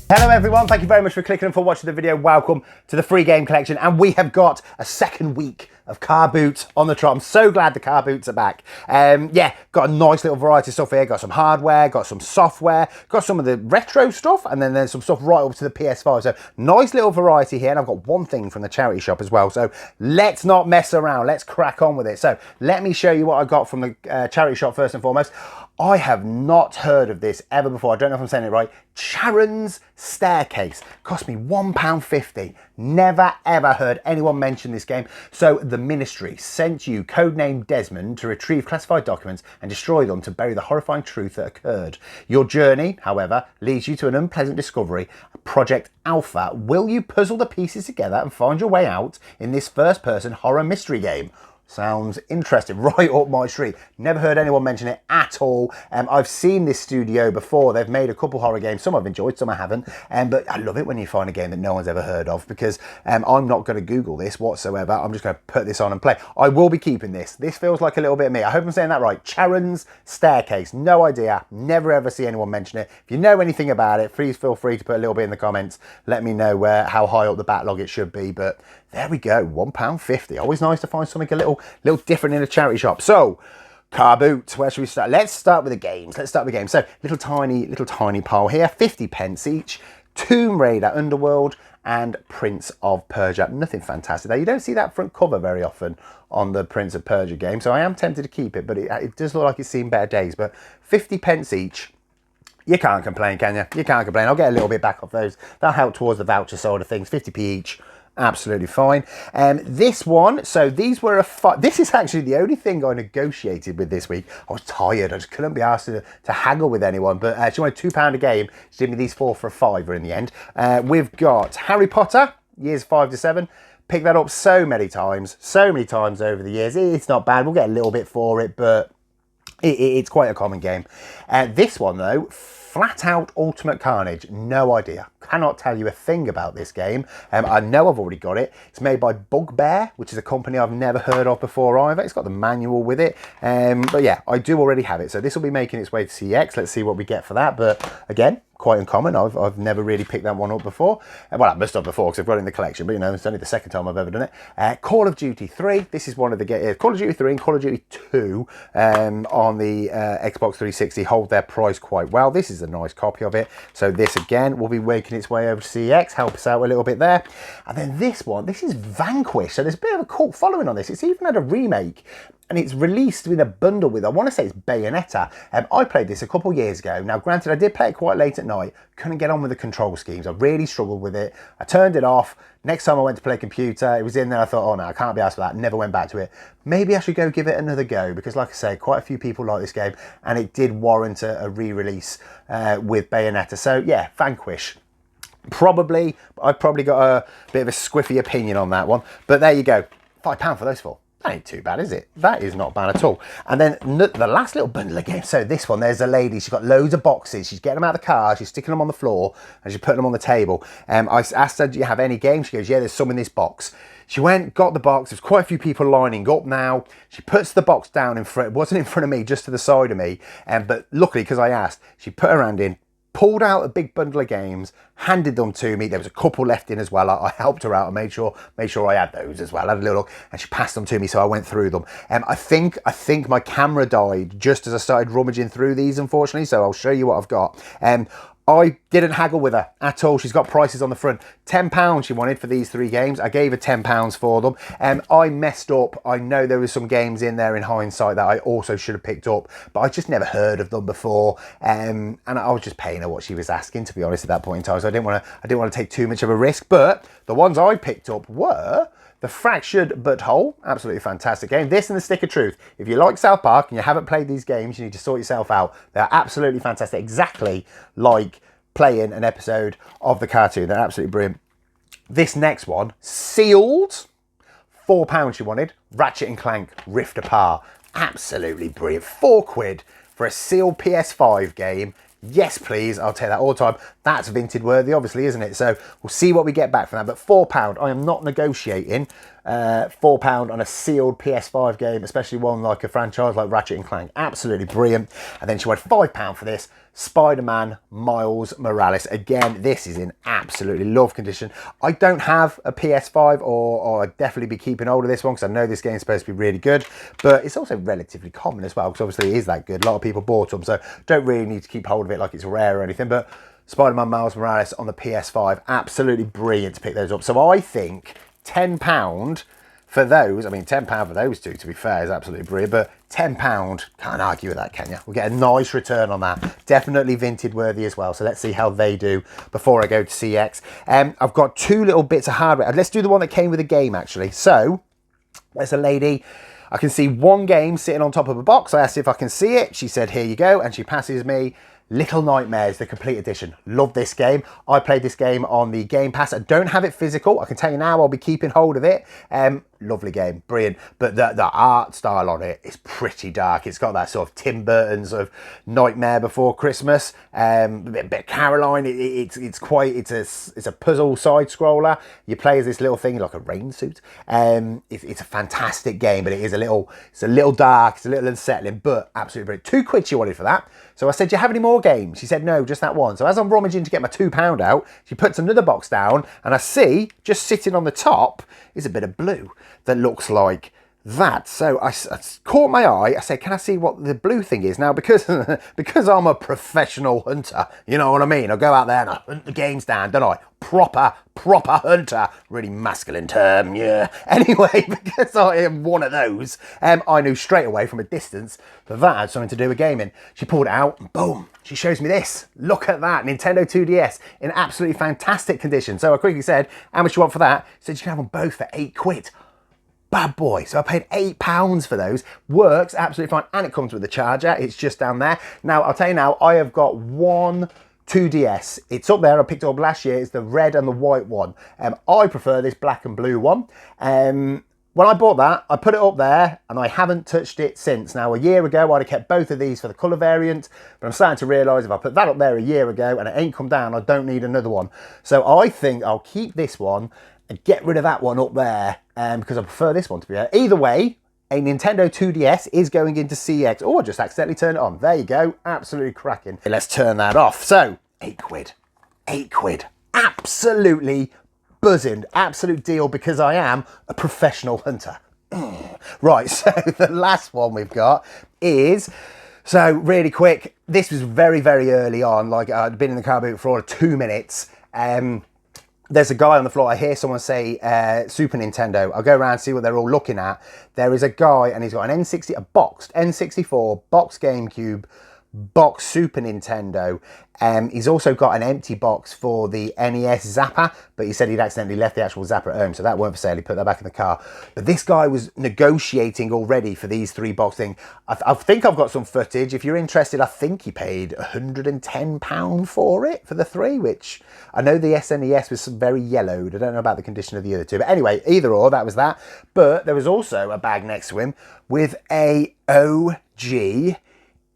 Hello everyone, thank you very much for clicking and for watching the video. Welcome to the free game collection, and we have got a second week of CARBOOT on the trot. I'm so glad the CARBOOTs are back. Yeah, got a nice little variety of stuff here. Got some hardware, got some software, got some of the retro stuff, and then there's some stuff right up to the PS5. So nice little variety here, and I've got one thing from the charity shop as well. So let's not mess around, let's crack on with it. So let me show you what I got from the charity shop first and foremost. I have not heard of this ever before. I don't know if I'm saying it right. Charon's Staircase. Cost me £1.50. Never ever heard anyone mention this game. So the Ministry sent you, codenamed Desmond, to retrieve classified documents and destroy them to bury the horrifying truth that occurred. Your journey, however, leads you to an unpleasant discovery. Project Alpha. Will you puzzle the pieces together and find your way out in this first-person horror mystery game? Sounds interesting, right up my street. Never heard anyone mention it at all. I've seen this studio before. They've made a couple horror games. Some I've enjoyed, some I haven't. But I love it when you find a game that no one's ever heard of, because I'm not going to Google this whatsoever. I'm just going to put this on and play. I will be keeping this. This feels like a little bit of me. I hope I'm saying that right. Charon's Staircase. No idea. Never ever see anyone mention it. If you know anything about it, please feel free to put a little bit in the comments. Let me know how high up the backlog it should be. But there we go, £1.50. Always nice to find something a little different in a charity shop. So, CARBOOT, where should we start? Let's start with the games. Let's start with the games. So, little tiny pile here, 50p each. Tomb Raider, Underworld, and Prince of Persia. Nothing fantastic there. You don't see that front cover very often on the Prince of Persia game, so I am tempted to keep it, but it does look like it's seen better days. But 50p each. You can't complain, can you? You can't complain. I'll get a little bit back off those. That'll help towards the voucher side of things. 50p each. Absolutely fine. This one, so these were this is actually the only thing I negotiated with this week. I was tired, I just couldn't be asked to haggle with anyone, but she wanted £2 a game. She did me these four for a £5 in the end. We've got Harry Potter, years 5 to 7. Picked that up so many times over the years. It's not bad, we'll get a little bit for it, but it's quite a common game. This one though, Flat Out Ultimate Carnage, no idea. Cannot tell you a thing about this game. I know I've already got it. It's made by Bugbear, which is a company I've never heard of before either. It's got the manual with it. But yeah, I do already have it. So this will be making its way to CEX. Let's see what we get for that. But again, quite uncommon. I've never really picked that one up before. Well, I must have before because I've got it in the collection, but you know, it's only the second time I've ever done it. Call of Duty 3. This is one of the Call of Duty 3 and Call of Duty 2 on the Xbox 360 hold their price quite well. This is a nice copy of it. So this again will be making its way over to CEX, help us out a little bit there. And then this one, this is Vanquish. So there's a bit of a cult following on this. It's even had a remake, and it's released with a bundle with, I want to say it's Bayonetta. I played this a couple years ago. Now, granted, I did play it quite late at night. Couldn't get on with the control schemes. I really struggled with it. I turned it off. Next time I went to play computer, it was in there. I thought, oh no, I can't be asked for that. Never went back to it. Maybe I should go give it another go, because like I say, quite a few people like this game, and it did warrant a re-release with Bayonetta. So yeah, Vanquish. I've probably got a bit of a squiffy opinion on that one. But there you go. £5 for those four. That ain't too bad, is it? That is not bad at all. And then the last little bundle of games. So this one, there's a lady. She's got loads of boxes. She's getting them out of the car. She's sticking them on the floor and she's putting them on the table. I asked her, do you have any games? She goes, yeah, there's some in this box. She went, got the box. There's quite a few people lining up now. She puts the box down in front. It wasn't in front of me, just to the side of me. But luckily, because I asked, she put her hand in, pulled out a big bundle of games, handed them to me. There was a couple left in as well. I helped her out and made sure I had those as well. I had a little look, and she passed them to me, so I went through them. I think my camera died just as I started rummaging through these, unfortunately, so I'll show you what I've got. I didn't haggle with her at all. She's got prices on the front. £10 she wanted for these 3 games. I gave her £10 for them. I messed up. I know there was some games in there in hindsight that I also should have picked up, but I just never heard of them before. And I was just paying her what she was asking, to be honest, at that point in time. So I didn't want to take too much of a risk. But the ones I picked up were The Fractured But Whole, absolutely fantastic game. This and The Stick of Truth. If you like South Park and you haven't played these games, you need to sort yourself out. They're absolutely fantastic, exactly like playing an episode of the cartoon. They're absolutely brilliant. This next one, Sealed, £4 you wanted. Ratchet and Clank Rift Apart, absolutely brilliant. £4 for a sealed PS5 game. Yes, please. I'll take that all the time. That's vintage worthy, obviously, isn't it? So we'll see what we get back from that. But £4, I am not negotiating £4 on a sealed PS5 game, especially one like a franchise like Ratchet and Clank. Absolutely brilliant. And then she wanted £5 for this Spider-Man Miles Morales. Again, this is in absolutely love condition. I don't have a PS5, or I'd definitely be keeping hold of this one because I know this game's supposed to be really good, but it's also relatively common as well because obviously it is that good. A lot of people bought them, so don't really need to keep hold of it like it's rare or anything, but Spider-Man Miles Morales on the PS5, absolutely brilliant to pick those up. So I think £10 for those, I mean, £10 for those two, to be fair, is absolutely brilliant, but £10, can't argue with that, can you? We'll get a nice return on that. Definitely Vinted worthy as well. So let's see how they do before I go to CEX. I've got two little bits of hardware. Let's do the one that came with the game, actually. So there's a lady. I can see one game sitting on top of a box. I asked if I can see it. She said, here you go. And she passes me Little Nightmares, the complete edition. Love this game. I played this game on the Game Pass. I don't have it physical. I can tell you now, I'll be keeping hold of it. Lovely game, brilliant. But the art style on it is pretty dark. It's got that sort of Tim Burton's of Nightmare Before Christmas, a bit of Caroline. It's a puzzle side scroller. You play as this little thing like a rain suit. It's a fantastic game, but it's a little dark. It's a little unsettling, but absolutely brilliant. £2 she wanted for that. So I said, do you have any more games? She said, no, just that one. So as I'm rummaging to get my £2 out, she puts another box down, and I see, just sitting on the top, is a bit of blue that looks like that. So I caught my eye. I said, can I see what the blue thing is? Now, because I'm a professional hunter, you know what I mean? I go out there and I hunt the games down, don't I? Proper hunter. Really masculine term, yeah. Anyway, because I am one of those, I knew straight away from a distance that had something to do with gaming. She pulled it out and boom, she shows me this. Look at that, Nintendo 2DS in absolutely fantastic condition. So I quickly said, how much you want for that? She said, you can have them both for £8. Bad boy. So I paid £8 for those. Works absolutely fine. And it comes with the charger. It's just down there. Now, I'll tell you now, I have got one 2DS. It's up there. I picked it up last year. It's the red and the white one. I prefer this black and blue one. When I bought that, I put it up there and I haven't touched it since. Now, a year ago, I'd have kept both of these for the colour variant, but I'm starting to realise if I put that up there a year ago and it ain't come down, I don't need another one. So I think I'll keep this one and get rid of that one up there because I prefer this one to be there. Either way, a Nintendo 2DS is going into CEX. Oh, I just accidentally turned it on. There you go. Absolutely cracking. Let's turn that off. So, £8. £8. Absolutely buzzing. Absolute deal because I am a professional hunter. Right, so the last one we've got is... So, really quick. This was very, very early on. Like, I'd been in the car boot for all of 2 minutes. There's a guy on the floor. I hear someone say Super Nintendo. I'll go around and see what they're all looking at. There is a guy and he's got an a boxed N64, box GameCube, box Super Nintendo. He's also got an empty box for the NES Zapper, but he said he'd accidentally left the actual Zapper at home, so that weren't for sale. He put that back in the car. But this guy was negotiating already for these 3 box things. I think I've got some footage. If you're interested, I think he paid £110 for it, for the 3, which I know the SNES was very yellowed. I don't know about the condition of the other 2. But anyway, either or, that was that. But there was also a bag next to him with a OG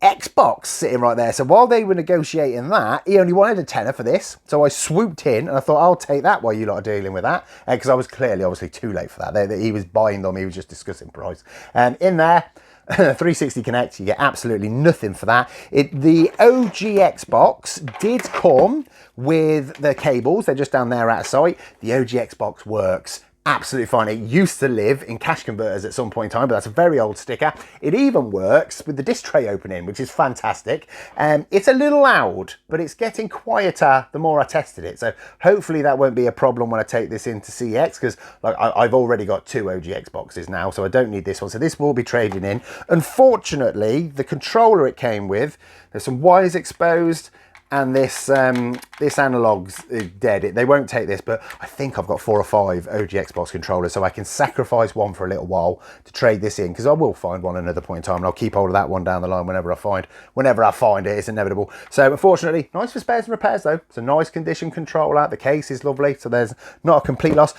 Xbox sitting right there. So while they were negotiating that, he only wanted a tenner for this. So I swooped in and I thought, I'll take that while you lot are dealing with that. Because I was clearly, obviously, too late for that. He was buying them. He was just discussing price. In there, 360 Connect, you get absolutely nothing for that. The OG Xbox did come with the cables. They're just down there out of sight. The OG Xbox works absolutely fine. It used to live in cash converters at some point in time, but that's a very old sticker. It even works with the disc tray opening, which is fantastic. It's a little loud, but it's getting quieter the more I tested it. So hopefully that won't be a problem when I take this into CEX, because like I've already got 2 OG Xboxes now, so I don't need this one. So this will be trading in. Unfortunately, the controller it came with, there's some wires exposed, and this analog's dead. They won't take this, but I think I've got 4 or 5 OG Xbox controllers, so I can sacrifice one for a little while to trade this in, because I will find one another point in time, and I'll keep hold of that one down the line whenever I find it. It's inevitable. So unfortunately, nice for spares and repairs though. It's a nice condition controller. The case is lovely, so there's not a complete loss.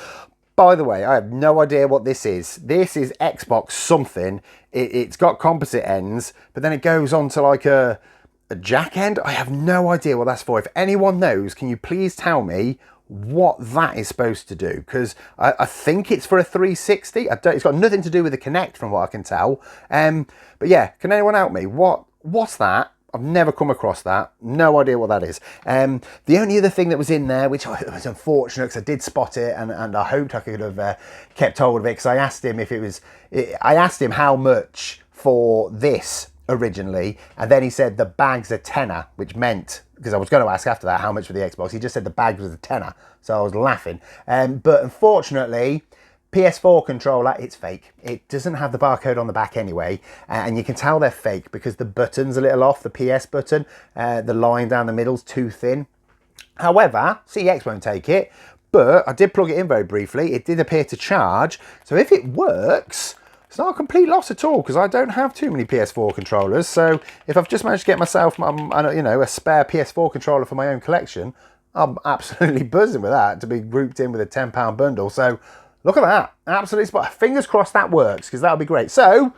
By the way, I have no idea what this is. This is Xbox something. It's got composite ends, but then it goes on to like a jack end. I have no idea what that's for. If anyone knows, can you please tell me what that is supposed to do? Because I think it's for a 360. It's got nothing to do with the Kinect from what I can tell. But yeah, can anyone help me? What's that? I've never come across that. No idea what that is. The only other thing that was in there, which was unfortunate because I did spot it and I hoped I could have kept hold of it, because I asked him if it was, I asked him how much for this originally, and then he said the bag's a tenner, which meant, because I was going to ask after that how much for the Xbox, he just said the bag was a tenner, so I was laughing. But unfortunately, PS4 controller, it's fake. It doesn't have the barcode on the back anyway, and you can tell they're fake because the button's a little off, the PS button, the line down the middle's too thin. However, CEX won't take it, but I did plug it in very briefly. It did appear to charge, so if it works, it's not a complete loss at all, because I don't have too many PS4 controllers. So if I've just managed to get myself, a spare PS4 controller for my own collection, I'm absolutely buzzing with that, to be grouped in with a £10 bundle. So look at that, absolutely spot. Fingers crossed that works, because that'll be great. So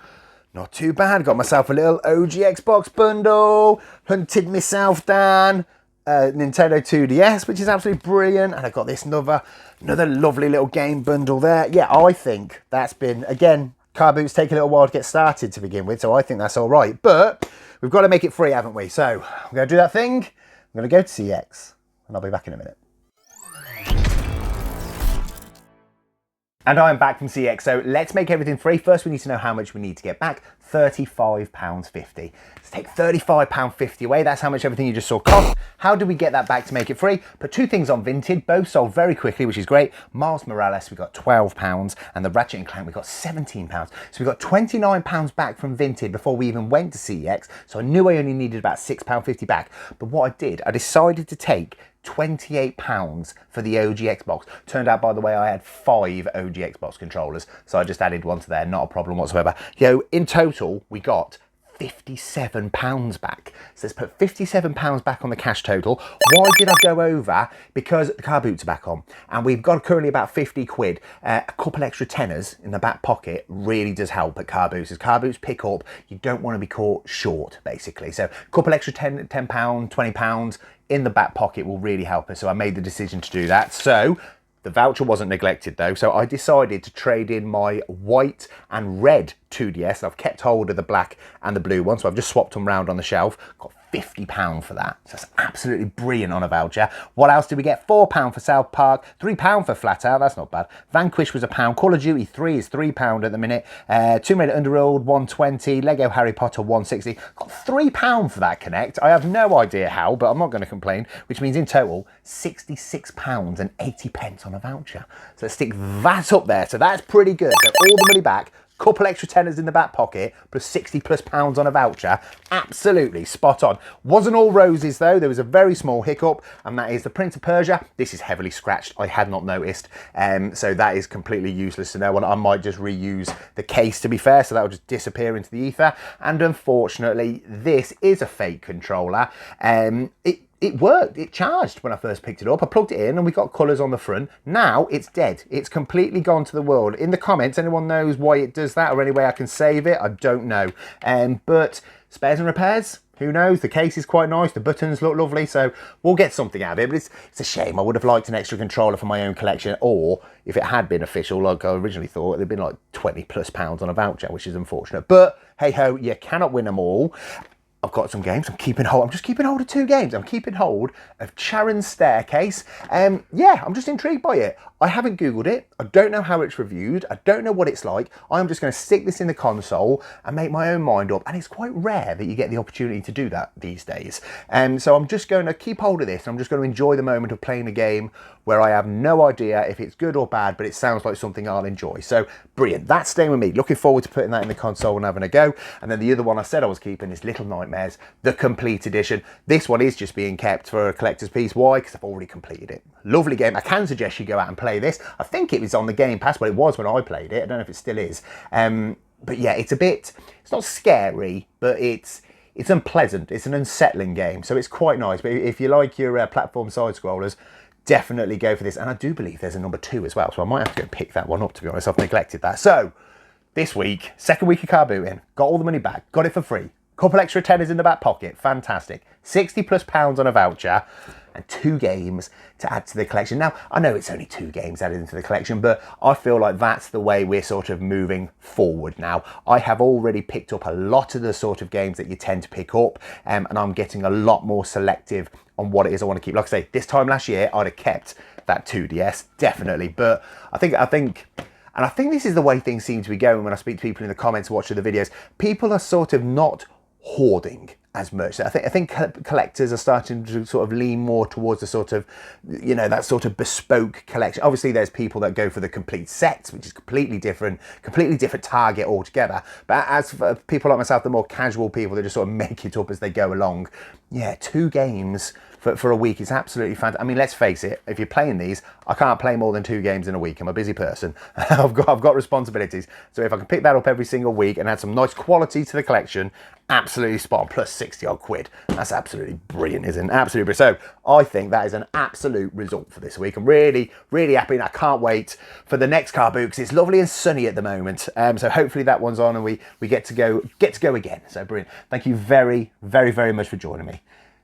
not too bad. Got myself a little OG Xbox bundle, hunted myself down Nintendo 2DS, which is absolutely brilliant, and I got this another lovely little game bundle there. Yeah, I think that's been, again, CARBOOT's take a little while to get started to begin with, so I think that's all right. But we've got to make it free, haven't we? So I'm going to do that thing. I'm going to go to CEX, and I'll be back in a minute. And I'm back from CEX, so let's make everything free. First, we need to know how much we need to get back. £35.50. Let's take £35.50 away. That's how much everything you just saw cost. How do we get that back to make it free? Put two things on Vinted, both sold very quickly, which is great. Miles Morales, we got £12, and the Ratchet & Clank, we got £17. So we got £29 back from Vinted before we even went to CEX. So I knew I only needed about £6.50 back. But what I did, I decided to take £28 for the OG Xbox. Turned out, by the way, I had 5 OG Xbox controllers, so I just added one to there, not a problem whatsoever. In total, we got £57 back. So let's put £57 back on the cash total. Why did I go over? Because the CARBOOT's are back on, and we've got currently about 50 quid. A couple extra tenors in the back pocket really does help at CARBOOT's. As CARBOOT's pick up, you don't want to be caught short, basically. So a couple extra £10, £20 in the back pocket will really help us. So I made the decision to do that. So the voucher wasn't neglected though, so I decided to trade in my white and red 2DS. I've kept hold of the black and the blue one, so I've just swapped them round on the shelf. Got £50 for that. So that's absolutely brilliant on a voucher. What else did we get? £4 for South Park, £3 for Flat Out, that's not bad. Vanquish was £1, Call of Duty 3 is £3 at the minute, Tomb Raider Underworld 120, Lego Harry Potter 160. Got £3 for that Connect. I have no idea how, but I'm not going to complain, which means in total £66.80 on a voucher. So let's stick that up there. So that's pretty good. So all the money back, couple extra tenors in the back pocket, plus £60+ on a voucher. Absolutely spot on. Wasn't all roses though. There was a very small hiccup, and that is the Prince of Persia. This is heavily scratched. I had not noticed. So that is completely useless to know. And I might just reuse the case, to be fair, so that will just disappear into the ether. And unfortunately, this is a fake controller. It worked, it charged when I first picked it up. I plugged it in and we got colours on the front. Now it's dead. It's completely gone to the world. In the comments, anyone knows why it does that or any way I can save it? I don't know. But spares and repairs, who knows? The case is quite nice. The buttons look lovely, so we'll get something out of it. But it's a shame. I would have liked an extra controller for my own collection, or if it had been official, like I originally thought, it'd have been like £20+ on a voucher, which is unfortunate. But hey ho, you cannot win them all. I've got some games. I'm just keeping hold of 2 games. I'm keeping hold of Charon's Staircase. Yeah, I'm just intrigued by it. I haven't Googled it. I don't know how it's reviewed. I don't know what it's like. I'm just going to stick this in the console and make my own mind up. And it's quite rare that you get the opportunity to do that these days. So I'm just going to keep hold of this. And I'm just going to enjoy the moment of playing a game where I have no idea if it's good or bad, but it sounds like something I'll enjoy. So brilliant. That's staying with me. Looking forward to putting that in the console and having a go. And then the other one I said I was keeping is Little Nightmares, the complete edition. This one is just being kept for a collector's piece. Why? Because I've already completed it. Lovely game. I can suggest you go out and play this. I think it was on the Game Pass. Well, it was when I played it. I don't know if it still is. But yeah, it's not scary, but it's unpleasant. It's an unsettling game. So it's quite nice. But if you like your platform side scrollers, definitely go for this. And I do believe there's a number 2 as well. So I might have to go pick that one up, to be honest. I've neglected that. So this week, second week of CARBOOT in, got all the money back, got it for free. Couple extra tenors in the back pocket. Fantastic. £60+ on a voucher. and 2 games to add to the collection. Now, I know it's only 2 games added into the collection, but I feel like that's the way we're sort of moving forward now. I have already picked up a lot of the sort of games that you tend to pick up, and I'm getting a lot more selective on what it is I want to keep. Like I say, this time last year, I'd have kept that 2DS, definitely. But I think this is the way things seem to be going when I speak to people in the comments watching the videos. People are sort of not hoarding as much. I think collectors are starting to sort of lean more towards the sort of, you know, that sort of bespoke collection. Obviously, there's people that go for the complete sets, which is completely different target altogether. But as for people like myself, the more casual people that just sort of make it up as they go along, yeah, 2 games for a week is absolutely fantastic. I mean, let's face it, if you're playing these, I can't play more than 2 games in a week. I'm a busy person. I've got responsibilities. So if I can pick that up every single week and add some nice quality to the collection, absolutely spot on, plus 60 odd quid. That's absolutely brilliant, isn't it? Absolutely brilliant. So I think that is an absolute result for this week. I'm really, really happy, and I can't wait for the next CARBOOT because it's lovely and sunny at the moment. So hopefully that one's on and we get to go again. So brilliant. Thank you very, very, very much for joining me.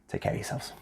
Take care of yourselves.